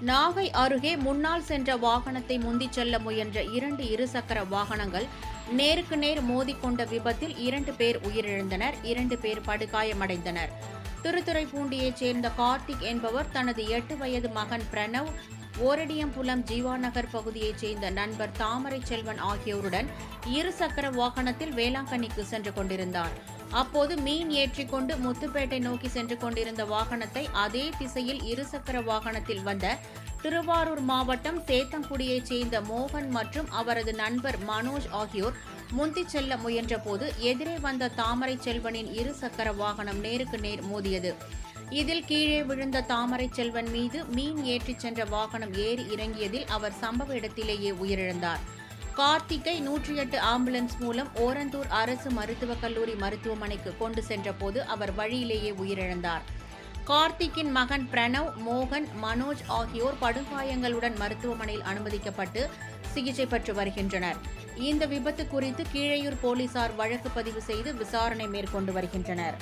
நாகை அருகே முன்னால் சென்ற வாகனத்தை முந்திச் செல்ல முயன்ற 2 இருசக்கர வாகனங்கள் நேருக்கு நேர் மோதிக்கொண்ட விபத்தில் 2 பேர் உயிரிழந்தனர், 2 பேர் படுகாயமடைந்தனர். திருத்துறைப்பூண்டியைச் சேர்ந்த கார்த்திக் என்பவர் தனது 8 வயது மகன் பிரணவ், ஓரடியம்புலம் ஜீவா நகர் பகுதியைச் சேர்ந்த நண்பர் தாமரை செல்வன் ஆகியோருடன் இருசக்கர வாகனத்தில் வேளாங்கண்ணிக்கு சென்று கொண்டிருந்தார். அப்போது மீன் ஏற்றிக்கொண்டு முத்துப்பேட்டை நோக்கி சென்று கொண்டிருந்த வாகனத்தை அதே திசையில் இருசக்கர வாகனத்தில் வந்த திருவாரூர் மாவட்டம் சேத்தங்குடியைச் சேர்ந்த மோகன் மற்றும் அவரது நண்பர் மனோஜ் ஆகியோர் முந்திச் செல்ல முயன்றபோது எதிரே வந்த தாமரை செல்வனின் இருசக்கர வாகனம் நேருக்கு நேர் மோதியது. இதில் கீழே விழுந்த தாமரை செல்வன் மீது மீன் ஏற்றிச் சென்ற வாகனம் ஏறி இறங்கியதில் அவர் சம்பவ இடத்திலேயே உயிரிழந்தார். கார்த்திக்கை 108 ஆம்புலன்ஸ் மூலம் ஓரந்தூர் அரசு மருத்துவக் கல்லூரி மருத்துவமனைக்கு கொண்டு சென்றபோது அவர் வழியிலேயே உயிரிழந்தார். கார்த்திக்கின் மகன் பிரணவ், மோகன், மனோஜ் ஆகியோர் படுகாயங்களுடன் மருத்துவமனையில் அனுமதிக்கப்பட்டு சிகிச்சை பெற்று வருகின்றனர். இந்த விபத்து குறித்து கீழையூர் போலீசார் வழக்கு பதிவு செய்து விசாரணை மேற்கொண்டு வருகின்றனர்.